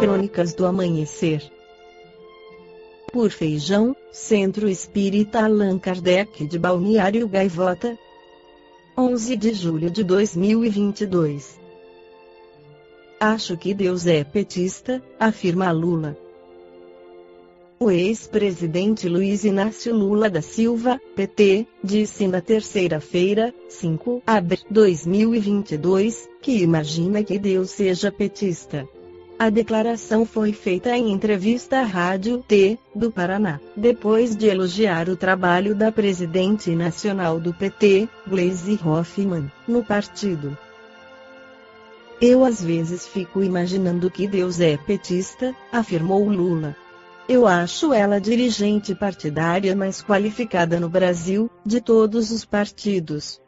Crônicas do Amanhecer. Por Feijão, Centro Espírita Allan Kardec de Balneário Gaivota. 11 de julho de 2022. Acho que Deus é petista, afirma Lula. O ex-presidente Luiz Inácio Lula da Silva, PT, disse na terça-feira, 5 de abril de 2022, que imagina que Deus seja petista. A declaração foi feita em entrevista à Rádio T, do Paraná, depois de elogiar o trabalho da presidente nacional do PT, Gleisi Hoffmann, no partido. Eu às vezes fico imaginando que Deus é petista, afirmou Lula. Eu acho ela a dirigente partidária mais qualificada no Brasil, de todos os partidos.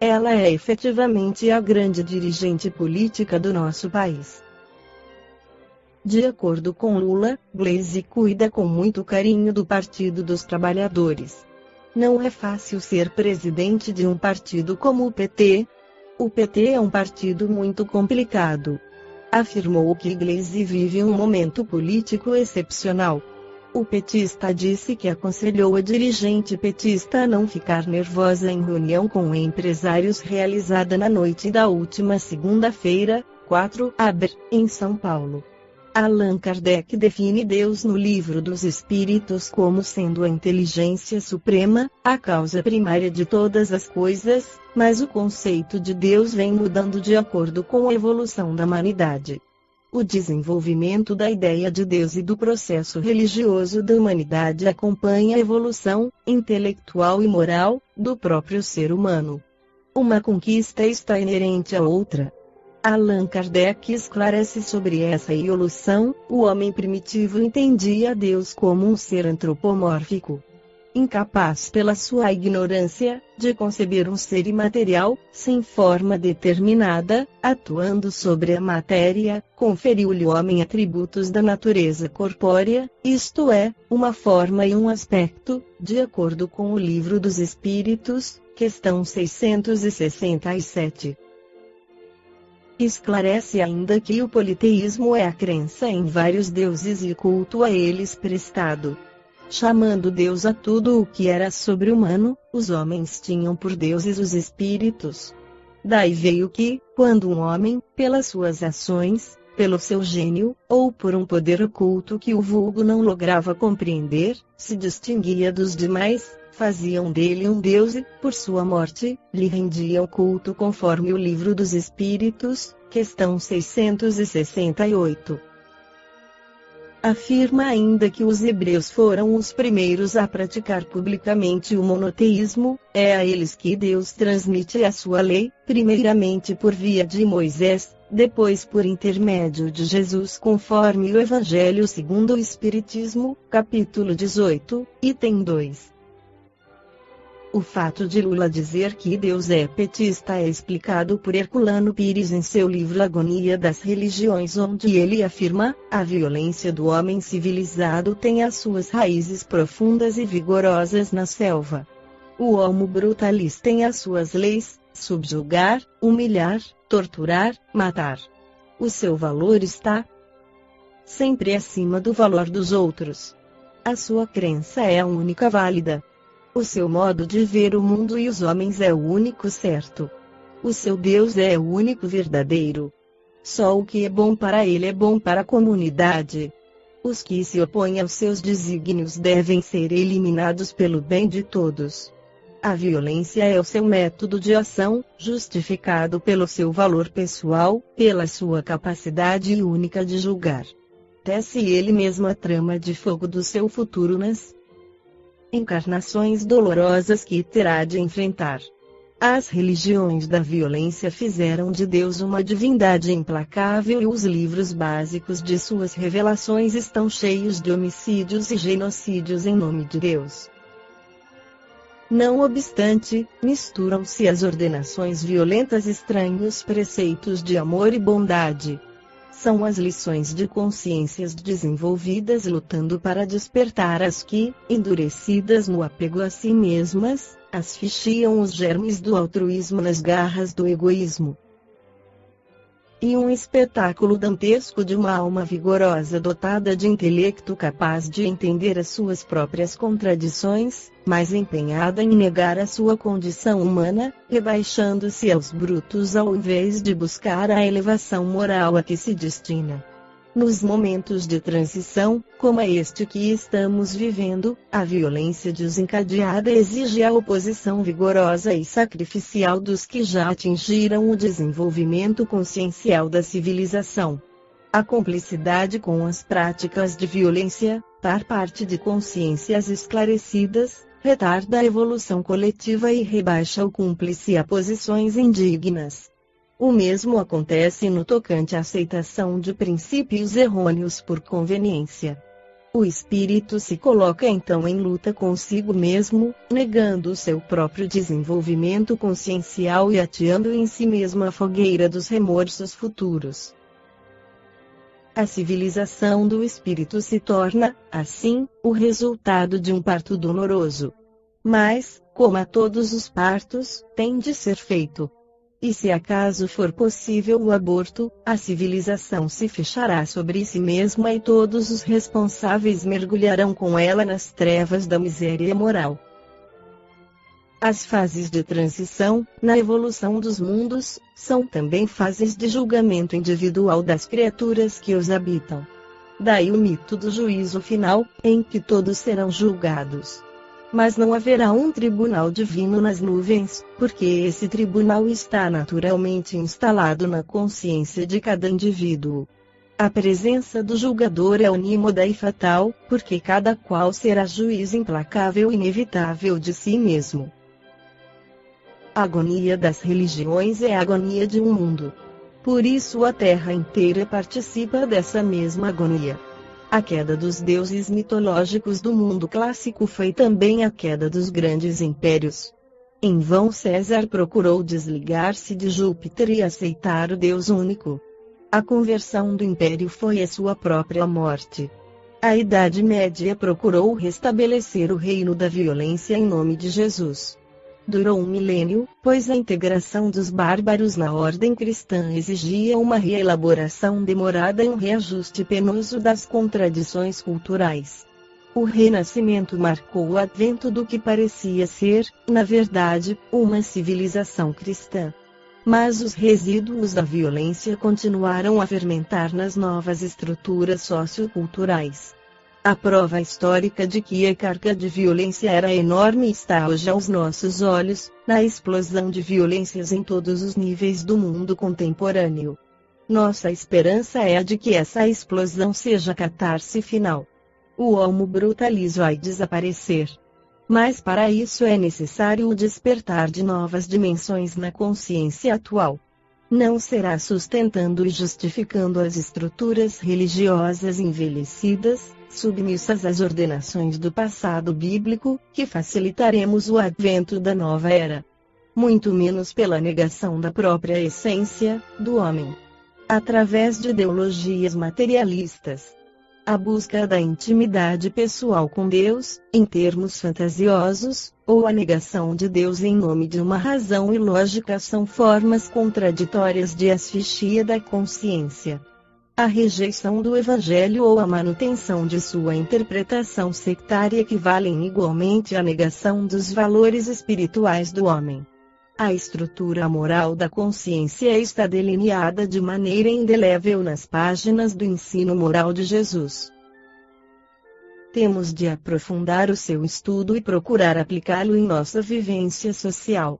Ela é efetivamente a grande dirigente política do nosso país. De acordo com Lula, Gleisi cuida com muito carinho do Partido dos Trabalhadores. Não é fácil ser presidente de um partido como o PT. O PT é um partido muito complicado. Afirmou que Gleisi vive um momento político excepcional. O petista disse que aconselhou a dirigente petista a não ficar nervosa em reunião com empresários realizada na noite da última segunda-feira, 4 de abril, em São Paulo. Allan Kardec define Deus no Livro dos Espíritos como sendo a inteligência suprema, a causa primária de todas as coisas, mas o conceito de Deus vem mudando de acordo com a evolução da humanidade. O desenvolvimento da ideia de Deus e do processo religioso da humanidade acompanha a evolução, intelectual e moral, do próprio ser humano. Uma conquista está inerente à outra. Allan Kardec esclarece sobre essa evolução. O homem primitivo entendia Deus como um ser antropomórfico, incapaz pela sua ignorância, de conceber um ser imaterial, sem forma determinada, atuando sobre a matéria, conferiu-lhe o homem atributos da natureza corpórea, isto é, uma forma e um aspecto, de acordo com o Livro dos Espíritos, questão 667. Esclarece ainda que o politeísmo é a crença em vários deuses e culto a eles prestado. Chamando Deus a tudo o que era sobre-humano, os homens tinham por deuses os espíritos. Daí veio que, quando um homem, pelas suas ações, pelo seu gênio, ou por um poder oculto que o vulgo não lograva compreender, se distinguia dos demais, faziam dele um deus e, por sua morte, lhe rendiam culto conforme o Livro dos Espíritos, questão 668. Afirma ainda que os hebreus foram os primeiros a praticar publicamente o monoteísmo, é a eles que Deus transmite a sua lei, primeiramente por via de Moisés, depois por intermédio de Jesus conforme o Evangelho segundo o Espiritismo, capítulo 18, item 2. O fato de Lula dizer que Deus é petista é explicado por Herculano Pires em seu livro Agonia das Religiões, onde ele afirma: a violência do homem civilizado tem as suas raízes profundas e vigorosas na selva. O homo brutalis tem as suas leis: subjugar, humilhar, torturar, matar. O seu valor está sempre acima do valor dos outros. A sua crença é a única válida. O seu modo de ver o mundo e os homens é o único certo. O seu Deus é o único verdadeiro. Só o que é bom para ele é bom para a comunidade. Os que se opõem aos seus desígnios devem ser eliminados pelo bem de todos. A violência é o seu método de ação, justificado pelo seu valor pessoal, pela sua capacidade única de julgar. Tece ele mesmo a trama de fogo do seu futuro nas encarnações dolorosas que terá de enfrentar. As religiões da violência fizeram de Deus uma divindade implacável e os livros básicos de suas revelações estão cheios de homicídios e genocídios em nome de Deus. Não obstante, misturam-se as ordenações violentas estranhos preceitos de amor e bondade. São as lições de consciências desenvolvidas lutando para despertar as que, endurecidas no apego a si mesmas, asfixiam os germes do altruísmo nas garras do egoísmo. e um espetáculo dantesco de uma alma vigorosa dotada de intelecto capaz de entender as suas próprias contradições, mas empenhada em negar a sua condição humana, rebaixando-se aos brutos ao invés de buscar a elevação moral a que se destina. Nos momentos de transição, como este que estamos vivendo, a violência desencadeada exige a oposição vigorosa e sacrificial dos que já atingiram o desenvolvimento consciencial da civilização. A cumplicidade com as práticas de violência, par parte de consciências esclarecidas, retarda a evolução coletiva e rebaixa o cúmplice a posições indignas. O mesmo acontece no tocante à aceitação de princípios errôneos por conveniência. O espírito se coloca então em luta consigo mesmo, negando o seu próprio desenvolvimento consciencial e ateando em si mesmo a fogueira dos remorsos futuros. A civilização do espírito se torna, assim, o resultado de um parto doloroso. Mas, como a todos os partos, tem de ser feito. E se acaso for possível o aborto, a civilização se fechará sobre si mesma e todos os responsáveis mergulharão com ela nas trevas da miséria moral. As fases de transição, na evolução dos mundos, são também fases de julgamento individual das criaturas que os habitam. Daí o mito do juízo final, em que todos serão julgados. Mas não haverá um tribunal divino nas nuvens, porque esse tribunal está naturalmente instalado na consciência de cada indivíduo. A presença do julgador é onímoda e fatal, porque cada qual será juiz implacável e inevitável de si mesmo. A agonia das religiões é a agonia de um mundo. Por isso a terra inteira participa dessa mesma agonia. A queda dos deuses mitológicos do mundo clássico foi também a queda dos grandes impérios. Em vão César procurou desligar-se de Júpiter e aceitar o Deus único. A conversão do império foi a sua própria morte. A Idade Média procurou restabelecer o reino da violência em nome de Jesus. Durou um milênio, pois a integração dos bárbaros na ordem cristã exigia uma reelaboração demorada e um reajuste penoso das contradições culturais. O Renascimento marcou o advento do que parecia ser, na verdade, uma civilização cristã. Mas os resíduos da violência continuaram a fermentar nas novas estruturas socioculturais. A prova histórica de que a carga de violência era enorme está hoje aos nossos olhos, na explosão de violências em todos os níveis do mundo contemporâneo. Nossa esperança é a de que essa explosão seja a catarse final. O homo brutalis vai desaparecer. Mas para isso é necessário o despertar de novas dimensões na consciência atual. Não será sustentando e justificando as estruturas religiosas envelhecidas, submissas às ordenações do passado bíblico, que facilitaremos o advento da nova era. Muito menos pela negação da própria essência, do homem. Através de ideologias materialistas. A busca da intimidade pessoal com Deus, em termos fantasiosos, ou a negação de Deus em nome de uma razão ilógica são formas contraditórias de asfixia da consciência. A rejeição do Evangelho ou a manutenção de sua interpretação sectária equivalem igualmente à negação dos valores espirituais do homem. A estrutura moral da consciência está delineada de maneira indelével nas páginas do ensino moral de Jesus. Temos de aprofundar o seu estudo e procurar aplicá-lo em nossa vivência social.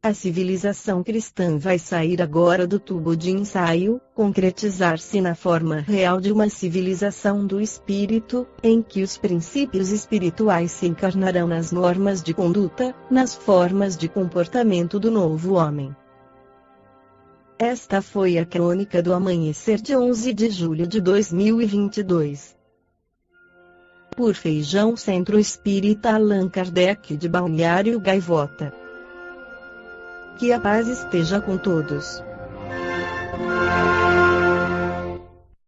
A civilização cristã vai sair agora do tubo de ensaio, concretizar-se na forma real de uma civilização do espírito, em que os princípios espirituais se encarnarão nas normas de conduta, nas formas de comportamento do novo homem. Esta foi a crônica do amanhecer de 11 de julho de 2022. Por Feijão Centro Espírita Allan Kardec de Balneário Gaivota. Que a paz esteja com todos.